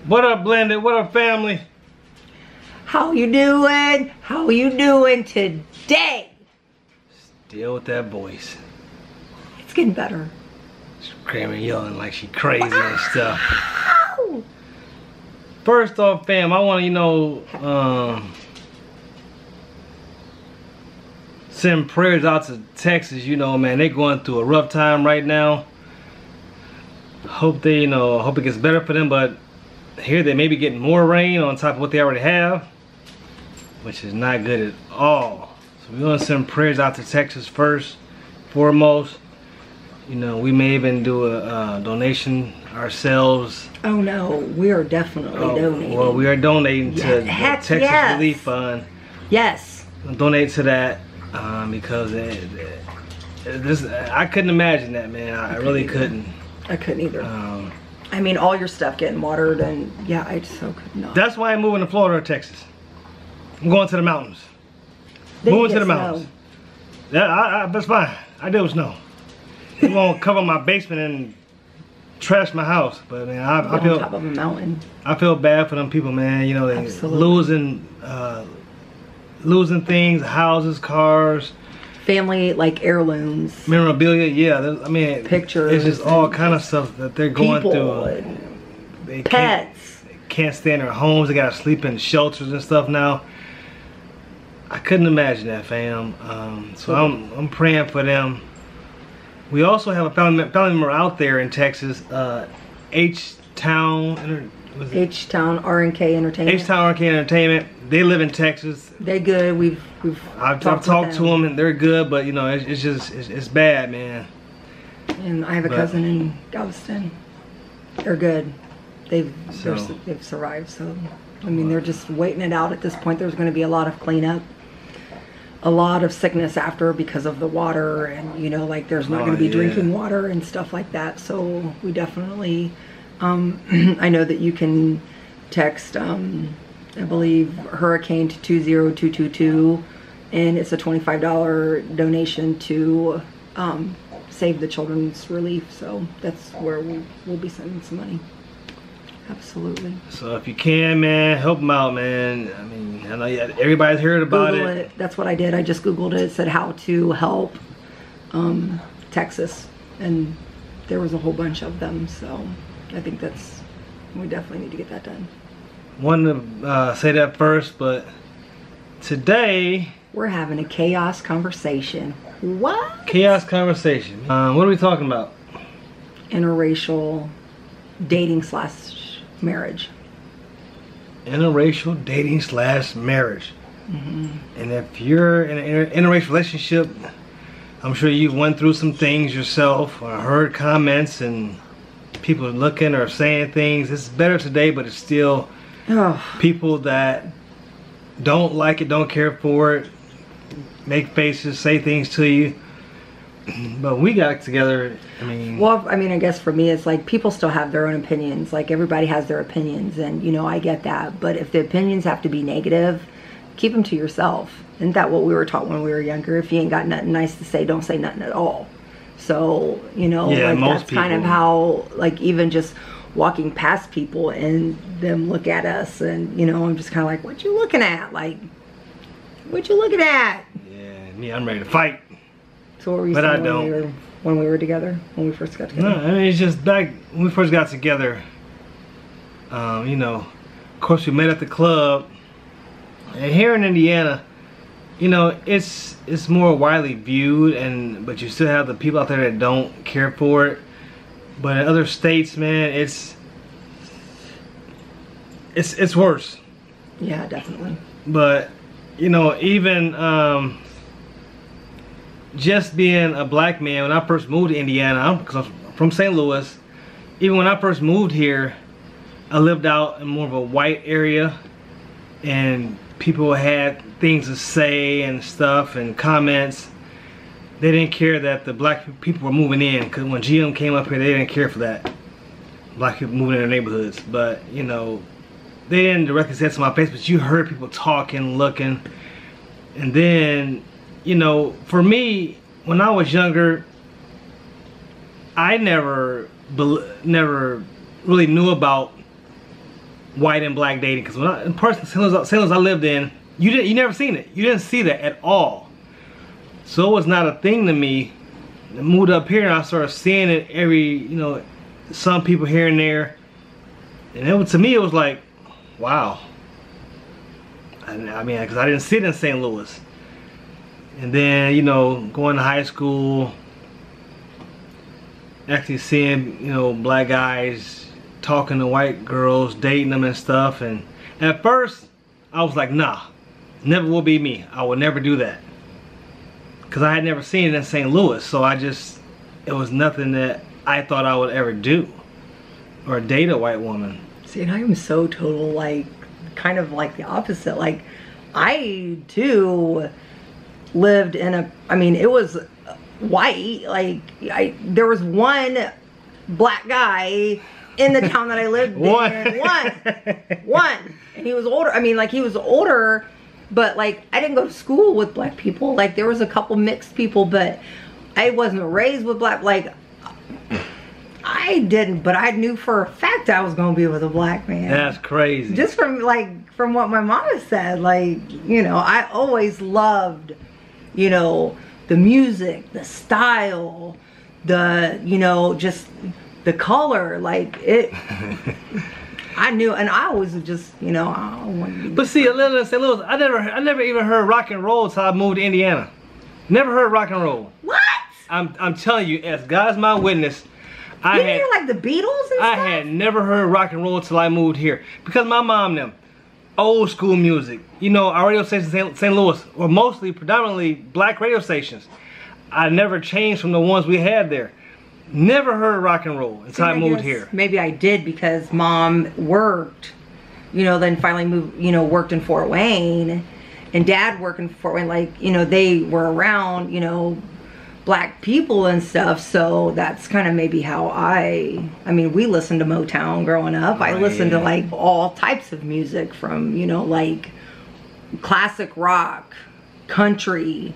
What up, Blended? What up, family? How you doing? How you doing today? Still with that voice. It's getting better. Screaming, yelling like she crazy and stuff. Ow! First off, fam, I want to, send prayers out to Texas. You know, man, they going through a rough time right now. Hope they, hope it gets better for them, but here they may be getting more rain on top of what they already have, which is not good at all. So we're gonna send prayers out to Texas first, foremost. You know, we may even do a donation ourselves. Oh no, we are definitely donating. Well, we are donating to the Texas yes. Relief Fund. Yes. We'll donate to that because I couldn't imagine that, man. I really couldn't. I couldn't either. I mean, all your stuff getting watered, and yeah, I so could not. That's why I'm moving to Florida or Texas. I'm going to the mountains. Moving to the mountains. Yeah, that's fine. I deal with snow. It won't cover my basement and trash my house, but man, I feel on top of a mountain. I feel bad for them people, man. You know, they losing things, houses, cars, family like heirlooms, memorabilia. Yeah, I mean, pictures. It's just all kind of stuff that they're going through. They pets can't stay in their homes. They gotta sleep in shelters and stuff now. I couldn't imagine that, fam. So I'm praying for them. We also have a family member out there in Texas, H-Town RNK Entertainment. H-Town RNK Entertainment. They live in Texas. They good. I've talked to them and they're good, but you know, it's bad, man. And I have a cousin in Galveston. They're good. They've survived. So I mean, they're just waiting it out at this point. There's going to be a lot of cleanup, a lot of sickness after because of the water, and you know, like there's not going to be drinking water and stuff like that. So we definitely, I know that you can text, I believe, Hurricane to 20222, and it's a $25 donation to Save the Children's Relief. So that's where we'll be sending some money. Absolutely. So if you can, man, help them out, man. I mean, I know everybody's heard about Google it. That's what I did. I just Googled it. It said how to help Texas, and there was a whole bunch of them. So I think we definitely need to get that done. Wanted to say that first, but today we're having a chaos conversation. What? Chaos conversation. What are we talking about? Interracial dating / marriage. Interracial dating / marriage. And if you're in an interracial relationship, I'm sure you've went through some things yourself or heard comments and people looking or saying things. It's better today, but it's still people that don't like it, don't care for it, make faces, say things to you. But we got together, I mean... Well, I mean, I guess for me, it's like people still have their own opinions. Like, everybody has their opinions, and, you know, I get that. But if the opinions have to be negative, keep them to yourself. Isn't that what we were taught when we were younger? If you ain't got nothing nice to say, don't say nothing at all. So, you know, like, that's kind of how, like, even just walking past people and them look at us, and, you know, I'm just kind of like, what you looking at? Like, what you looking at? Yeah, me, I'm ready to fight. So what were you saying when we were together, when we first got together? No, I mean, it's just back when we first got together, you know, of course we met at the club, and here in Indiana, you know, it's more widely viewed, but you still have the people out there that don't care for it. But in other states, man, it's worse. Yeah, definitely. But, you know, even just being a black man, when I first moved to Indiana, because I'm from St. Louis, even when I first moved here, I lived out in more of a white area, and people had things to say and stuff and comments. They didn't care that the black people were moving in, because when GM came up here, they didn't care for that. Black people moving in their neighborhoods. But, you know, they didn't directly say it to my face, but you heard people talking, looking. And then, you know, for me, when I was younger, I never really knew about white and black dating. Because when I, in person, St. Louis I lived in, you never seen it. You didn't see that at all. So it was not a thing to me. I moved up here and I started seeing it some people here and there. And it was, to me, it was like, wow. I mean, because I didn't see it in St. Louis. And then, going to high school, actually seeing, black guys talking to white girls, dating them and stuff. And at first, I was like, nah, never will be me. I would never do that. Because I had never seen it in St. Louis. So it was nothing that I thought I would ever do. Or date a white woman. See, and I am so total, like, kind of like the opposite. Like, I too lived in it was white. Like, there was one black guy in the town that I lived in. One. And he was older. I mean, like, he was older, but, like, I didn't go to school with black people. Like, there was a couple mixed people, but I wasn't raised with black, like, I didn't, but I knew for a fact I was gonna be with a black man. That's crazy. Just from what my mama said, like, I always loved, the music, the style, the, just the color, like it. I knew, and I always just, I wanted to be. But see, a little in St. Louis, I never even heard rock and roll until I moved to Indiana. Never heard rock and roll. What? I'm telling you, as God's my witness. You didn't hear like the Beatles and stuff? I had never heard rock and roll until I moved here. Because my mom them, old school music. Our radio stations in St. Louis were mostly, predominantly black radio stations. I never changed from the ones we had there. Never heard rock and roll until I moved here. Maybe I did because mom worked, then finally moved, worked in Fort Wayne. And dad worked in Fort Wayne, like, they were around, black people and stuff, so that's kind of maybe how I mean, we listened to Motown growing up. I listened to like all types of music from, like classic rock, country,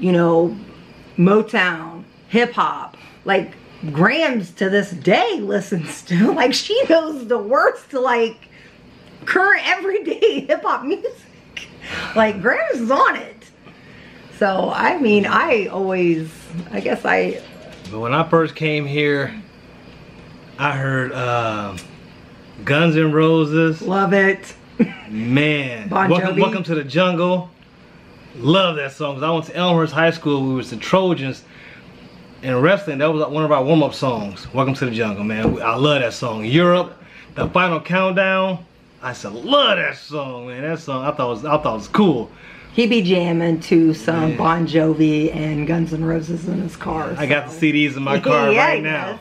Motown, hip hop. Like Grams to this day listens to, like, she knows the words to like current everyday hip hop music. Like Grams is on it. So, I mean, But when I first came here, I heard Guns N' Roses. Love it. Man. Bon Jovi. Welcome to the Jungle. Love that song. Because I went to Elmhurst High School. We was the Trojans. And wrestling, that was one of our warm-up songs. Welcome to the Jungle, man. I love that song. Europe, the Final Countdown. I said, love that song, man. That song, I thought it was cool. He be jamming to some Bon Jovi and Guns N' Roses in his car. I got the CDs in my car right now.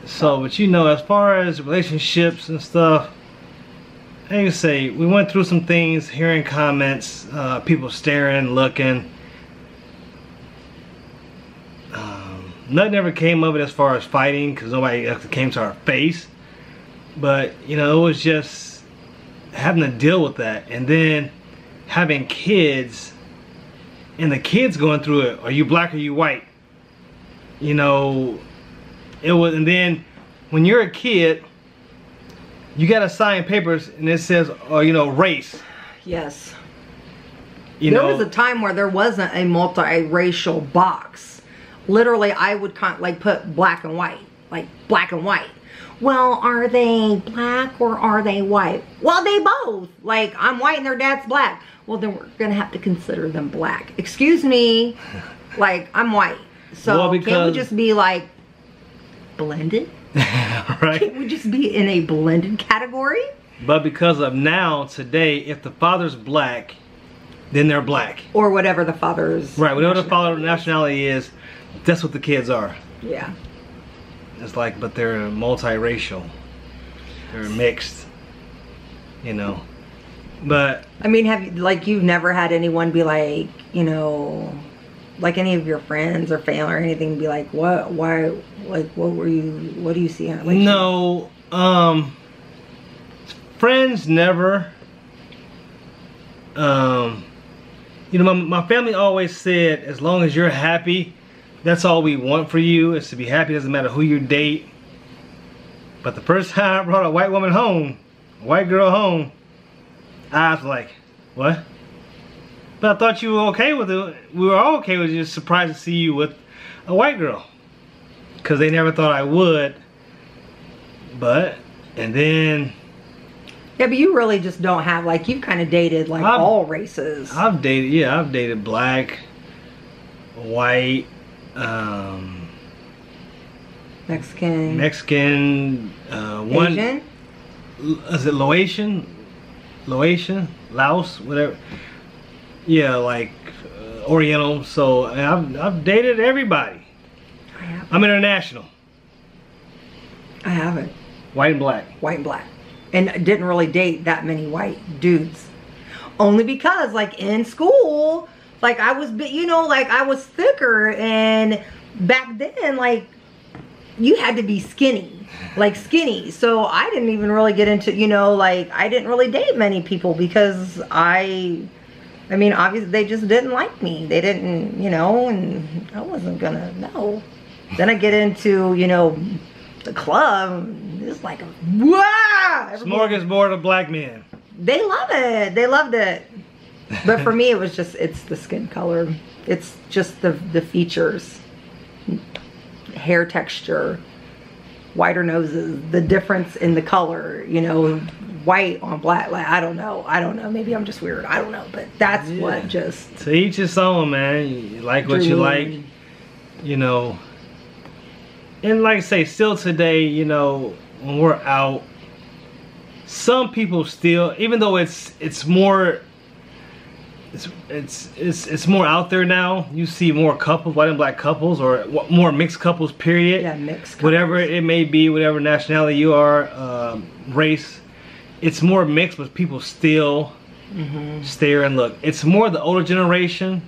So, but as far as relationships and stuff, I can say we went through some things, hearing comments, people staring, looking. Nothing ever came of it as far as fighting, because nobody actually came to our face. But, it was just having to deal with that. And then having kids, and the kids going through it. Are you black or you white? It was, and then when you're a kid, you gotta sign papers and it says, race. Yes. There was a time where there wasn't a multiracial box. Literally, I would put black and white, like black and white. Well, are they black or are they white? Well, they both. Like, I'm white and their dad's black. Well, then we're gonna have to consider them black. Excuse me, like, I'm white. So can't we just be like blended? Right. Can't we just be in a blended category? But because of today, if the father's black, then they're black. Or whatever the father's whatever the father's nationality is, that's what the kids are. Yeah. It's like, but they're multiracial. They're mixed. But I mean, you've never had anyone be like, like any of your friends or family or anything be like, what, why, like, what do you see? Like, no, friends never. My family always said, as long as you're happy, that's all we want for you, is to be happy. Doesn't matter who you date. But the first time I brought a white woman home, white girl home. I was like, what? But I thought you were okay with it. We were all okay with it. Just surprised to see you with a white girl. Because they never thought I would. But, and then... Yeah, but you really just don't have, like, you've kind of dated, like, all races. I've dated black, white, Mexican, Asian? Is it Laotian, Laos, whatever. Yeah, like Oriental. So I've dated everybody. I'm international. I haven't. White and black. White and black. And didn't really date that many white dudes. Only because, like, in school, like, I was, you know, like, I was thicker. And back then, like, you had to be skinny. Like, skinny. So I didn't even really get into, you know, like, I didn't really date many people because I mean, obviously, they just didn't like me. They didn't, you know, and I wasn't gonna know. Then I get into, you know, the club. It's like a wow! Smorgasbord of black men. They love it. They loved it. But for me, it was just, it's the skin color. It's just the features, hair texture, whiter noses, the difference in the color, you know, white on black. Like, I don't know. Maybe I'm just weird. I don't know. But that's what just... To each his own, man. You like what you like, you know. And like I say, still today, you know, when we're out, some people still, even though it's more out there now, you see more couples, white and black couples, or more mixed couples, period. Yeah, mixed couples. Whatever it may be, whatever nationality you are, race, it's more mixed, but people still stare and look. It's more the older generation,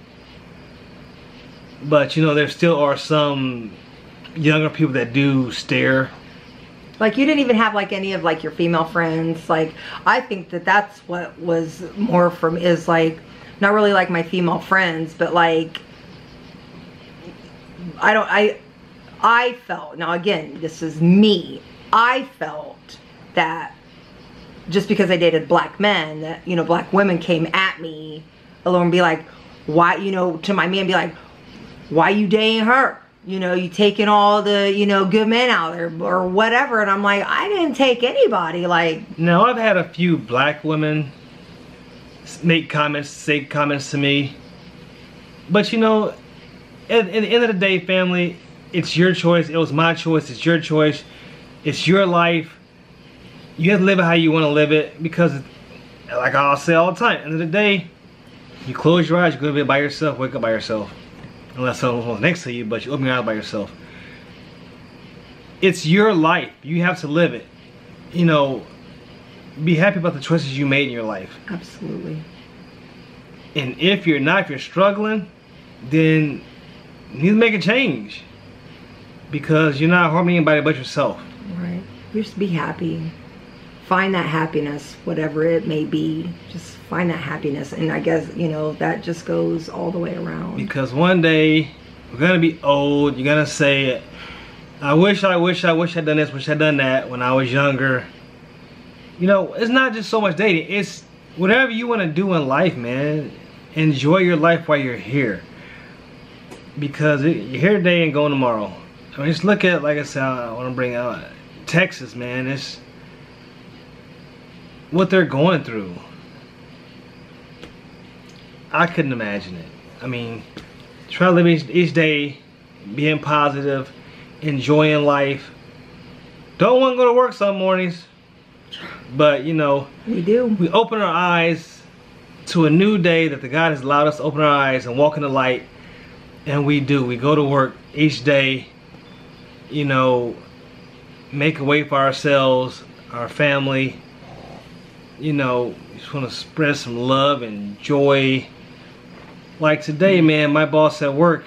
but you know, there still are some younger people that do stare. Like, you didn't even have, like, any of, like, your female friends. Like, I think that that's what was more from, is, like, not really, like, my female friends, but, like, I felt, now, again, this is me, I felt that just because I dated black men, that, you know, black women came at me alone and be like, why, you know, to my man, be like, why you dating her? You know, you taking all the, you know, good men out there or whatever. And I'm like, I didn't take anybody. Like, no, I've had a few black women say comments to me. But you know, at the end of the day, family, it's your choice. It was my choice. It's your choice. It's your life. You have to live it how you want to live it. Because, like I'll say all the time, at the end of the day, you close your eyes, you go to bed by yourself, wake up by yourself. Unless someone's next to you, but you open your eyes by yourself. It's your life. You have to live it. You know, be happy about the choices you made in your life. Absolutely. And if you're struggling, then you need to make a change. Because you're not harming anybody but yourself. Right. Just be happy. Find that happiness, whatever it may be. Just find that happiness. And I guess, you know, that just goes all the way around. Because one day, we're going to be old. You're going to say, I wish I'd done this, wish I'd done that when I was younger. You know, it's not just so much dating. It's whatever you want to do in life, man. Enjoy your life while you're here. Because you're here today and going tomorrow. I mean, just look at, like I said, I want to bring out Texas, man. It's what they're going through. I couldn't imagine it. I mean, try to live each day, being positive, enjoying life. Don't want to go to work some mornings, but you know, we do. We open our eyes to a new day that the God has allowed us to open our eyes and walk in the light, and we do. We go to work each day, you know, make a way for ourselves, our family. You know, just want to spread some love and joy. Like today, man, my boss at work,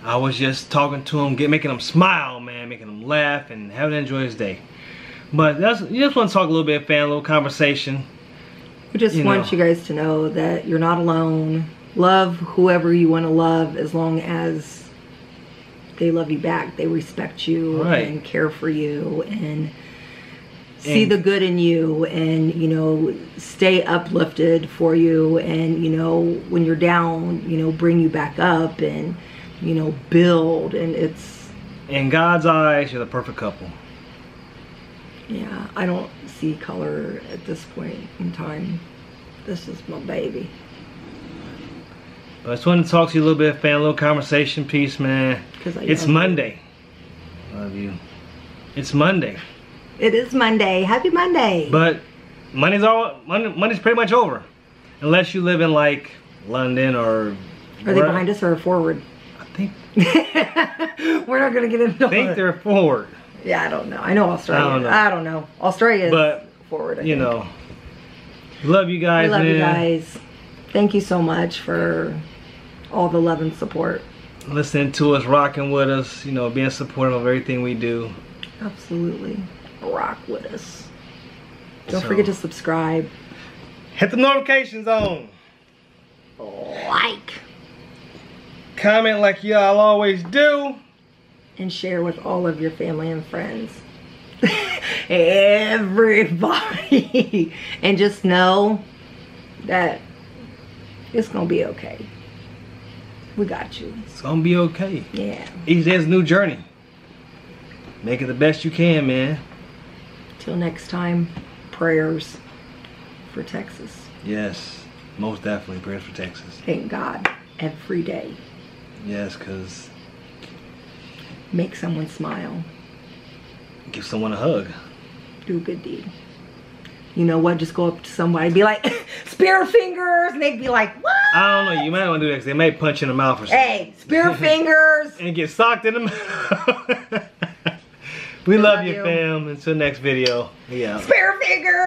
I was just talking to him, making him smile, man, making him laugh and having to enjoy his day. But you just want to talk a little bit, fan, a little conversation. We just want you guys to know that you're not alone. Love whoever you want to love, as long as they love you back. They respect you and care for you and see the good in you, and you know, stay uplifted for you, and you know, when you're down, you know, bring you back up, and you know, build. And it's, in God's eyes, you're the perfect couple. Yeah, I don't see color at this point in time. This is my baby. But I just wanted to talk to you a little bit, fan, a little conversation piece, man. It's Monday. Love you. It's Monday. It is Monday. Happy Monday. But Monday's pretty much over. Unless you live in like London or... Are they behind us or forward? I think... We're not going to get into I think they're forward. Yeah, I don't know. I know Australia. I don't know. Australia is forward, I think. Know. Love you guys, we love you guys. Thank you so much for all the love and support. Listening to us, rocking with us, you know, being supportive of everything we do. Absolutely. Rock with us. Don't forget to subscribe. Hit the notifications on. Like. Comment like y'all always do. And share with all of your family and friends. Everybody. And just know that it's gonna be okay. We got you. It's gonna be okay. Yeah. Each day's a new journey. Make it the best you can, man. Till next time, prayers for Texas. Yes, most definitely prayers for Texas. Thank God every day. Yes, because... Make someone smile. Give someone a hug. Do a good deed. You know what? Just go up to somebody and be like, spear fingers. And they'd be like, what? I don't know. You might want to do that because they may punch you in the mouth or something. Hey, spear fingers. And get socked in the mouth. We love you, fam. Until next video. Yeah. Spear fingers.